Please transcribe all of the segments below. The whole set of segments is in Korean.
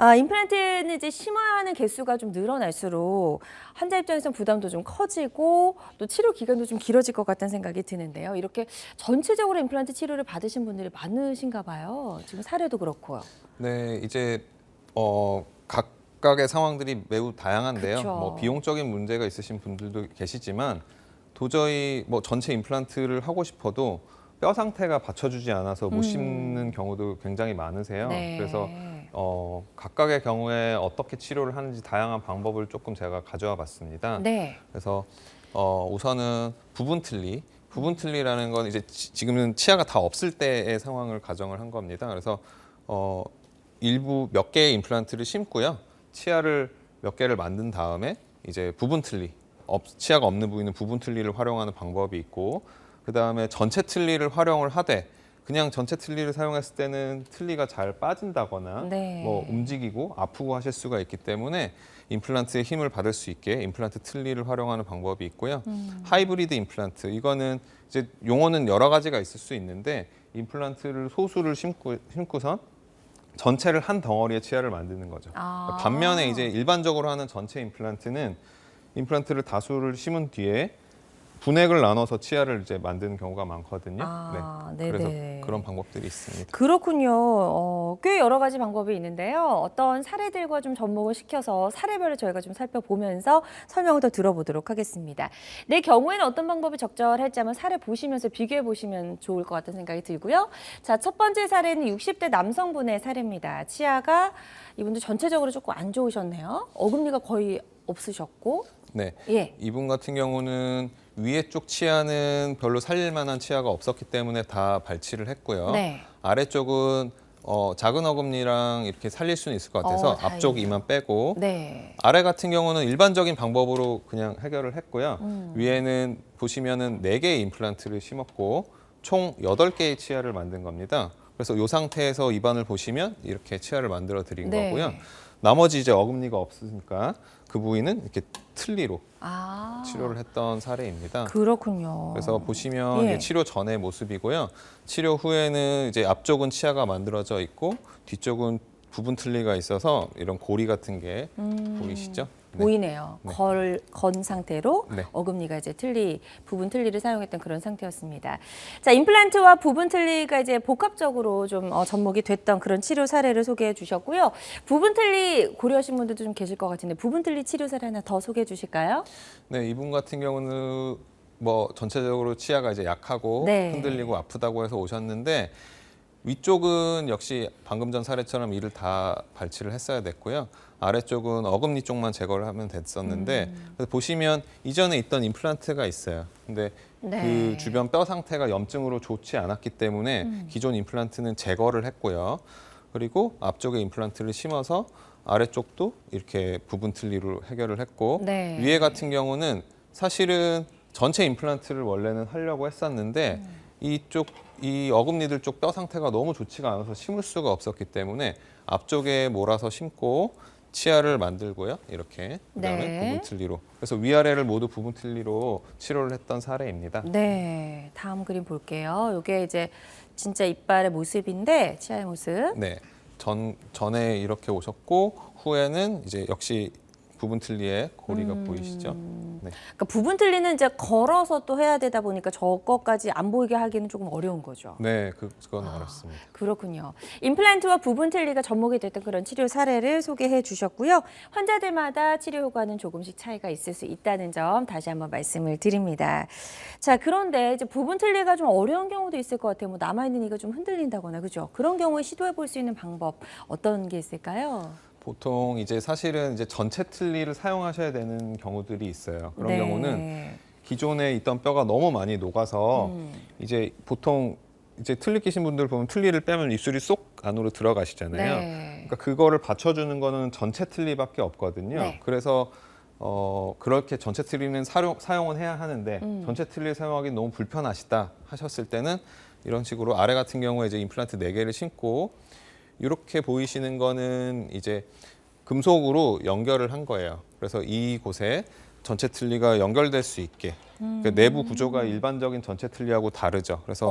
임플란트는 이제 심어야 하는 개수가 좀 늘어날수록 환자 입장에선 부담도 좀 커지고 또 치료 기간도 좀 길어질 것 같다는 생각이 드는데요. 이렇게 전체적으로 임플란트 치료를 받으신 분들이 많으신가 봐요. 지금 사례도 그렇고요. 네, 이제 각각의 상황들이 매우 다양한데요. 그쵸. 뭐 비용적인 문제가 있으신 분들도 계시지만 도저히 뭐 전체 임플란트를 하고 싶어도 뼈 상태가 받쳐주지 않아서 못 심는 경우도 굉장히 많으세요. 네. 그래서 각각의 경우에 어떻게 치료를 하는지 다양한 방법을 조금 제가 가져와 봤습니다. 네. 그래서 우선은 부분 틀리. 부분 틀리라는 건 이제 지금은 치아가 다 없을 때의 상황을 가정을 한 겁니다. 그래서 일부 몇 개의 임플란트를 심고요. 치아를 몇 개를 만든 다음에 이제 부분 틀리, 치아가 없는 부위는 부분 틀리를 활용하는 방법이 있고, 그 다음에 전체 틀니를 활용을 하되 그냥 전체 틀니를 사용했을 때는 틀니가 잘 빠진다거나 네. 뭐 움직이고 아프고 하실 수가 있기 때문에 임플란트의 힘을 받을 수 있게 임플란트 틀니를 활용하는 방법이 있고요. 하이브리드 임플란트, 이거는 이제 용어는 여러 가지가 있을 수 있는데 임플란트를 소수를 심고선 전체를 한 덩어리의 치아를 만드는 거죠. 반면에 이제 일반적으로 하는 전체 임플란트는 임플란트를 다수를 심은 뒤에 분액을 나눠서 치아를 이제 만드는 경우가 많거든요. 네. 그래서 그런 방법들이 있습니다. 그렇군요. 꽤 여러 가지 방법이 있는데요. 어떤 사례들과 좀 접목을 시켜서 사례별로 저희가 좀 살펴보면서 설명을 더 들어보도록 하겠습니다. 내 경우에는 어떤 방법이 적절할지 한번 사례 보시면서 비교해 보시면 좋을 것 같다는 생각이 들고요. 자, 첫 번째 사례는 60대 남성분의 사례입니다. 치아가 이분도 전체적으로 조금 안 좋으셨네요. 어금니가 거의 없으셨고. 네. 예. 이분 같은 경우는 위에 쪽 치아는 별로 살릴 만한 치아가 없었기 때문에 다 발치를 했고요. 네. 아래쪽은 작은 어금니랑 이렇게 살릴 수는 있을 것 같아서 앞쪽 다행이네요. 이만 빼고, 네. 아래 같은 경우는 일반적인 방법으로 그냥 해결을 했고요. 위에는 보시면은 4개의 임플란트를 심었고 총 8개의 치아를 만든 겁니다. 그래서 이 상태에서 입안을 보시면 이렇게 치아를 만들어 드린 네. 거고요. 나머지 이제 어금니가 없으니까 그 부위는 이렇게 틀니로 치료를 했던 사례입니다. 그렇군요. 그래서 보시면 예. 이게 치료 전의 모습이고요. 치료 후에는 이제 앞쪽은 치아가 만들어져 있고 뒤쪽은 부분 틀니가 있어서 이런 고리 같은 게 보이시죠? 네. 보이네요. 네. 건 상태로 네. 어금니가 이제 부분 틀니를 사용했던 그런 상태였습니다. 자, 임플란트와 부분 틀니가 이제 복합적으로 좀 접목이 됐던 그런 치료 사례를 소개해 주셨고요. 부분 틀니 고려하신 분들도 좀 계실 것 같은데 부분 틀니 치료 사례 하나 더 소개해 주실까요? 네, 이분 같은 경우는 뭐 전체적으로 치아가 이제 약하고 네. 흔들리고 아프다고 해서 오셨는데 위쪽은 역시 방금 전 사례처럼 이를 다 발치를 했어야 됐고요. 아래쪽은 어금니 쪽만 제거를 하면 됐었는데 그래서 보시면 이전에 있던 임플란트가 있어요. 근데 네. 그 주변 뼈 상태가 염증으로 좋지 않았기 때문에 기존 임플란트는 제거를 했고요. 그리고 앞쪽에 임플란트를 심어서 아래쪽도 이렇게 부분 틀니로 해결을 했고 네. 위에 같은 경우는 사실은 전체 임플란트를 원래는 하려고 했었는데 이 어금니들 쪽 뼈 상태가 너무 좋지가 않아서 심을 수가 없었기 때문에 앞쪽에 몰아서 심고 치아를 만들고요. 이렇게 그다음에 네. 부분 틀니로. 그래서 위아래를 모두 부분 틀니로 치료를 했던 사례입니다. 네. 다음 그림 볼게요. 이게 이제 진짜 이빨의 모습인데 치아의 모습. 네. 전에 이렇게 오셨고 후에는 이제 역시 부분 틀니에 고리가 보이시죠? 네. 그러니까 부분 틀니는 이제 걸어서 또 해야 되다 보니까 저거까지 안 보이게 하기는 조금 어려운 거죠. 네, 그건 어렵습니다. 그렇군요. 임플란트와 부분 틀니가 접목이 됐던 그런 치료 사례를 소개해 주셨고요. 환자들마다 치료 효과는 조금씩 차이가 있을 수 있다는 점 다시 한번 말씀을 드립니다. 자, 그런데 이제 부분 틀니가 좀 어려운 경우도 있을 것 같아요. 뭐 남아있는 이가 좀 흔들린다거나, 그죠? 그런 경우에 시도해 볼 수 있는 방법 어떤 게 있을까요? 보통 이제 사실은 이제 전체 틀니를 사용하셔야 되는 경우들이 있어요. 그런 네. 경우는 기존에 있던 뼈가 너무 많이 녹아서 이제 보통 이제 틀니 끼신 분들 보면 틀니를 빼면 입술이 쏙 안으로 들어가시잖아요. 네. 그러니까 그거를 받쳐주는 거는 전체 틀니밖에 없거든요. 네. 그래서 그렇게 전체 틀니는 사용은 해야 하는데 전체 틀니를 사용하기 너무 불편하시다 하셨을 때는 이런 식으로 아래 같은 경우에 이제 임플란트 4개를 심고 이렇게 보이시는 거는 이제 금속으로 연결을 한 거예요. 그래서 이곳에 전체 틀니가 연결될 수 있게. 그러니까 내부 구조가 일반적인 전체 틀니하고 다르죠. 그래서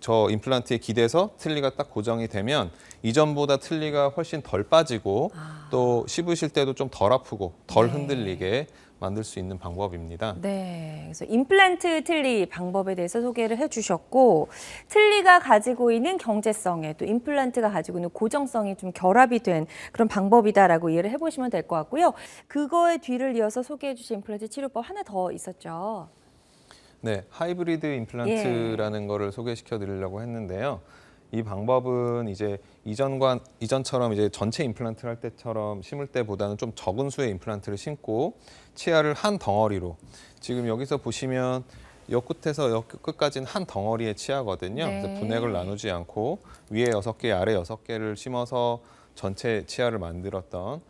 저 임플란트에 기대서 틀니가 딱 고정이 되면 이전보다 틀니가 훨씬 덜 빠지고 또 씹으실 때도 좀 덜 아프고 덜 네. 흔들리게 만들 수 있는 방법입니다. 네, 그래서 임플란트 틀니 방법에 대해서 소개를 해주셨고, 틀니가 가지고 있는 경제성에 또 임플란트가 가지고 있는 고정성이 좀 결합이 된 그런 방법이다라고 이해를 해보시면 될 것 같고요. 그거의 뒤를 이어서 소개해주신 임플란트 치료법 하나 더 있었죠. 네, 하이브리드 임플란트라는 거를 소개시켜 드리려고 했는데요. 이 방법은 이제 이전처럼 이제 전체 임플란트를 할 때처럼 심을 때보다는 좀 적은 수의 임플란트를 심고 치아를 한 덩어리로, 지금 여기서 보시면 여 끝에서 여 끝까지는 한 덩어리의 치아거든요. 네. 그래서 분액을 나누지 않고 위에 6개, 아래 6개를 심어서 전체 치아를 만들었던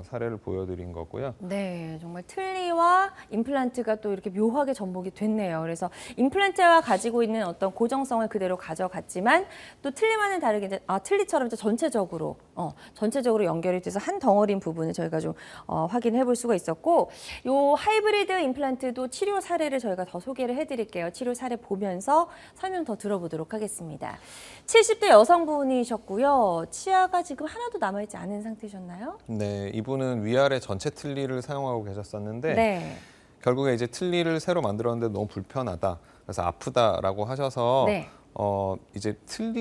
사례를 보여드린 거고요. 네, 정말 틀니와 임플란트가 또 이렇게 묘하게 접목이 됐네요. 그래서 임플란트가 가지고 있는 어떤 고정성을 그대로 가져갔지만 또 틀니와는 다르게 이제 틀니처럼 이제 전체적으로 연결이 돼서 한 덩어리인 부분을 저희가 좀 확인해 볼 수가 있었고, 요 하이브리드 임플란트도 치료 사례를 저희가 더 소개를 해드릴게요. 치료 사례 보면서 설명 더 들어보도록 하겠습니다. 70대 여성분이셨고요. 치아가 지금 하나도 남아있지 않은 상태셨나요? 네, 이분은 위아래 전체 틀니를 사용하고 계셨었는데 네. 결국에 이제 틀니를 새로 만들었는데 너무 불편하다, 그래서 아프다라고 하셔서 네. 이제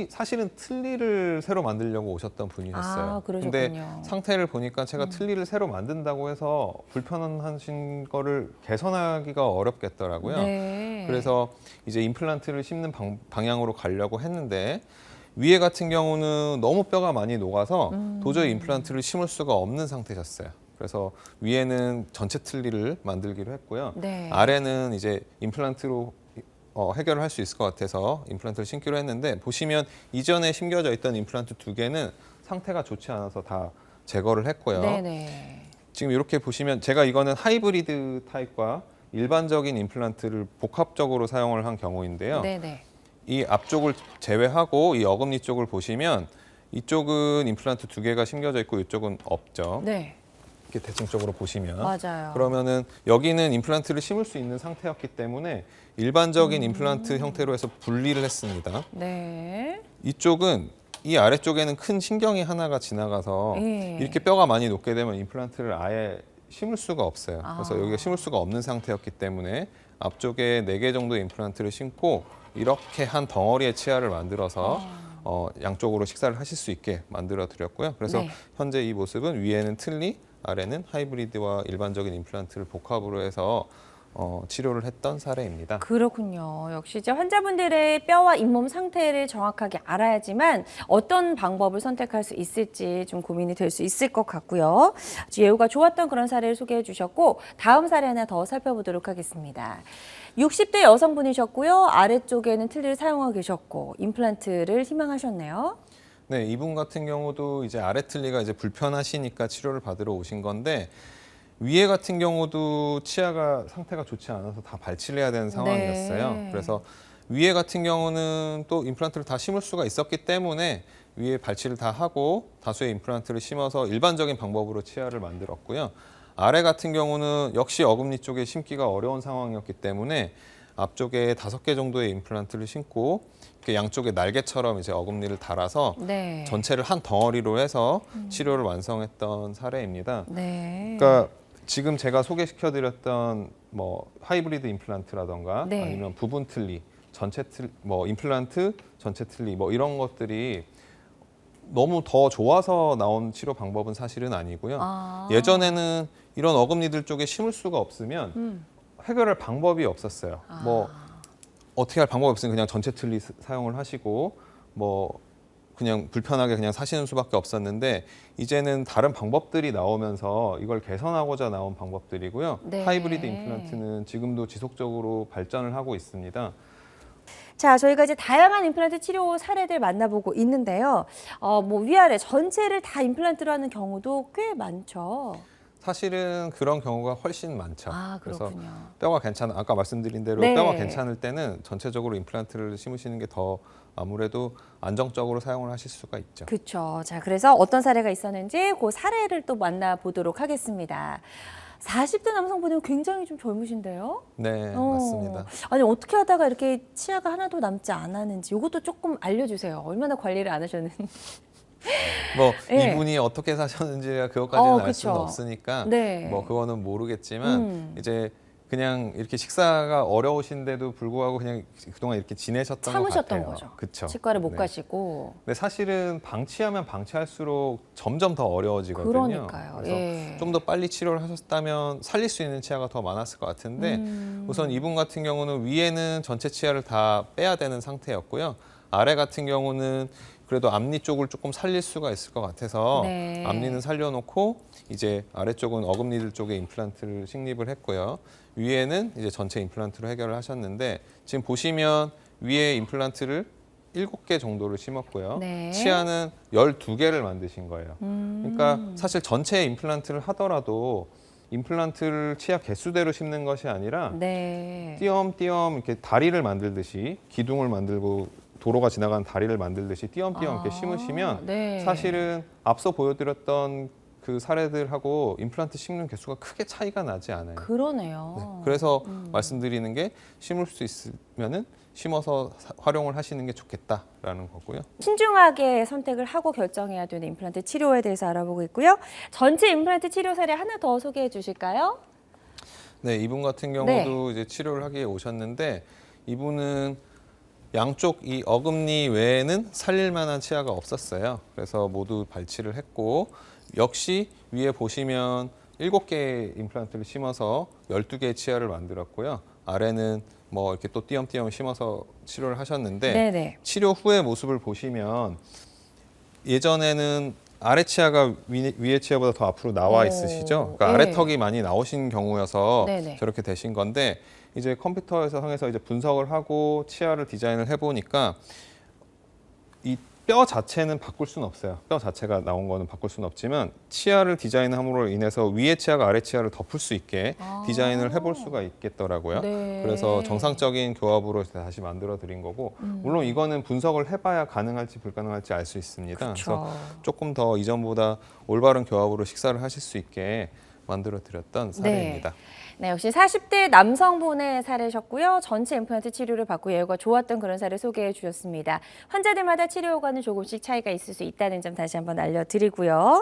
사실은 틀니를 새로 만들려고 오셨던 분이셨어요. 그러셨군요. 근데 상태를 보니까 제가 틀니를 새로 만든다고 해서 불편하신 거를 개선하기가 어렵겠더라고요. 네. 그래서 이제 임플란트를 심는 방향으로 가려고 했는데 위에 같은 경우는 너무 뼈가 많이 녹아서 도저히 임플란트를 심을 수가 없는 상태셨어요. 그래서 위에는 전체 틀니를 만들기로 했고요. 네. 아래는 이제 임플란트로 해결을 할 수 있을 것 같아서 임플란트를 심기로 했는데, 보시면 이전에 심겨져 있던 임플란트 2개는 상태가 좋지 않아서 다 제거를 했고요. 네네. 지금 이렇게 보시면 제가 이거는 하이브리드 타입과 일반적인 임플란트를 복합적으로 사용을 한 경우인데요. 네네. 이 앞쪽을 제외하고 이 어금니 쪽을 보시면 이쪽은 임플란트 2개가 심겨져 있고 이쪽은 없죠. 네. 이렇게 대칭적으로 보시면. 맞아요. 그러면은 여기는 임플란트를 심을 수 있는 상태였기 때문에 일반적인 임플란트 형태로 해서 분리를 했습니다. 네. 이쪽은 이 아래쪽에는 큰 신경이 하나가 지나가서 예. 이렇게 뼈가 많이 녹게 되면 임플란트를 아예 심을 수가 없어요. 그래서 아. 여기가 심을 수가 없는 상태였기 때문에 앞쪽에 4개 정도의 임플란트를 심고 이렇게 한 덩어리의 치아를 만들어서 양쪽으로 식사를 하실 수 있게 만들어 드렸고요. 그래서 네. 현재 이 모습은 위에는 틀니, 아래는 하이브리드와 일반적인 임플란트를 복합으로 해서 치료를 했던 사례입니다. 그렇군요. 역시 이제 환자분들의 뼈와 잇몸 상태를 정확하게 알아야지만 어떤 방법을 선택할 수 있을지 좀 고민이 될 수 있을 것 같고요. 아주 예후가 좋았던 그런 사례를 소개해 주셨고, 다음 사례 하나 더 살펴보도록 하겠습니다. 60대 여성분이셨고요. 아래쪽에는 틀니를 사용하고 계셨고 임플란트를 희망하셨네요. 네, 이분 같은 경우도 이제 아래 틀니가 이제 불편하시니까 치료를 받으러 오신 건데, 위에 같은 경우도 치아가 상태가 좋지 않아서 다 발치를 해야 되는 상황이었어요. 네. 그래서 위에 같은 경우는 또 임플란트를 다 심을 수가 있었기 때문에 위에 발치를 다 하고 다수의 임플란트를 심어서 일반적인 방법으로 치아를 만들었고요. 아래 같은 경우는 역시 어금니 쪽에 심기가 어려운 상황이었기 때문에 앞쪽에 5개 정도의 임플란트를 심고 이렇게 양쪽에 날개처럼 이제 어금니를 달아서 네. 전체를 한 덩어리로 해서 치료를 완성했던 사례입니다. 네. 그러니까 지금 제가 소개시켜드렸던 뭐 하이브리드 임플란트라던가 네. 아니면 부분 틀니, 전체 뭐 임플란트, 전체 틀니 뭐 이런 것들이 너무 더 좋아서 나온 치료 방법은 사실은 아니고요. 예전에는 이런 어금니들 쪽에 심을 수가 없으면 해결할 방법이 없었어요. 뭐 어떻게 할 방법이 없으면 그냥 전체 틀니 사용을 하시고 뭐 그냥 불편하게 그냥 사시는 수밖에 없었는데, 이제는 다른 방법들이 나오면서 이걸 개선하고자 나온 방법들이고요. 네. 하이브리드 임플란트는 지금도 지속적으로 발전을 하고 있습니다. 자, 저희가 이제 다양한 임플란트 치료 사례들 만나보고 있는데요. 뭐 위아래 전체를 다 임플란트로 하는 경우도 꽤 많죠. 사실은 그런 경우가 훨씬 많죠. 그래서 그렇군요. 뼈가 아까 말씀드린 대로 네. 뼈가 괜찮을 때는 전체적으로 임플란트를 심으시는 게 더 아무래도 안정적으로 사용을 하실 수가 있죠. 그렇죠. 자, 그래서 어떤 사례가 있었는지 그 사례를 또 만나보도록 하겠습니다. 40대 남성분은 굉장히 좀 젊으신데요? 네, 어. 맞습니다. 아니 어떻게 하다가 이렇게 치아가 하나도 남지 않았는지 이것도 조금 알려주세요. 얼마나 관리를 안 하셨는지. 뭐 예. 이분이 어떻게 사셨는지가 그것까지는 알 수는 그쵸. 없으니까 네. 뭐 그거는 모르겠지만 이제 그냥 이렇게 식사가 어려우신데도 불구하고 그냥 그동안 이렇게 지내셨던 것 참으셨던 같아요. 거죠. 그쵸. 치과를 못 네. 가시고. 근데 사실은 방치하면 방치할수록 점점 더 어려워지거든요. 그러니까요. 그래서 예. 좀 더 빨리 치료를 하셨다면 살릴 수 있는 치아가 더 많았을 것 같은데 우선 이분 같은 경우는 위에는 전체 치아를 다 빼야 되는 상태였고요. 아래 같은 경우는 그래도 앞니 쪽을 조금 살릴 수가 있을 것 같아서 네. 앞니는 살려놓고 이제 아래쪽은 어금니들 쪽에 임플란트를 식립을 했고요. 위에는 이제 전체 임플란트로 해결을 하셨는데 지금 보시면 위에 임플란트를 7개 정도를 심었고요. 네. 치아는 12개를 만드신 거예요. 그러니까 사실 전체 임플란트를 하더라도 임플란트를 치아 개수대로 심는 것이 아니라 네. 띄엄띄엄 이렇게 다리를 만들듯이 기둥을 만들고 도로가 지나가는 다리를 만들듯이 띄엄띄엄 이렇게 심으시면 네. 사실은 앞서 보여드렸던 그 사례들하고 임플란트 심는 개수가 크게 차이가 나지 않아요. 그러네요. 네, 그래서 말씀드리는 게 심을 수 있으면은 심어서 활용을 하시는 게 좋겠다라는 거고요. 신중하게 선택을 하고 결정해야 되는 임플란트 치료에 대해서 알아보고 있고요. 전체 임플란트 치료 사례 하나 더 소개해 주실까요? 네, 이분 같은 경우도 이제 치료를 하기에 오셨는데 이분은 양쪽 이 어금니 외에는 살릴 만한 치아가 없었어요. 그래서 모두 발치를 했고 역시 위에 보시면 7개의 임플란트를 심어서 12개의 치아를 만들었고요. 아래는 뭐 이렇게 또 띄엄띄엄 심어서 치료를 하셨는데 네네. 치료 후의 모습을 보시면 예전에는 아래 치아가 위에 치아보다 더 앞으로 나와 있으시죠? 그러니까 네. 아래 턱이 많이 나오신 경우여서 네네. 저렇게 되신 건데 이제 컴퓨터에서 통해서 이제 분석을 하고 치아를 디자인을 해보니까 이 뼈 자체는 바꿀 수는 없어요. 뼈 자체가 나온 거는 바꿀 수는 없지만 치아를 디자인함으로 인해서 위에 치아가 아래 치아를 덮을 수 있게 디자인을 해볼 수가 있겠더라고요. 네. 그래서 정상적인 교합으로 다시 만들어 드린 거고 물론 이거는 분석을 해봐야 가능할지 불가능할지 알 수 있습니다. 그래서 조금 더 이전보다 올바른 교합으로 식사를 하실 수 있게 만들어 드렸던 사례입니다. 네, 역시 40대 남성분의 사례셨고요. 전체 임플란트 치료를 받고 예후가 좋았던 그런 사례 소개해 주셨습니다. 환자들마다 치료 효과는 조금씩 차이가 있을 수 있다는 점 다시 한번 알려드리고요.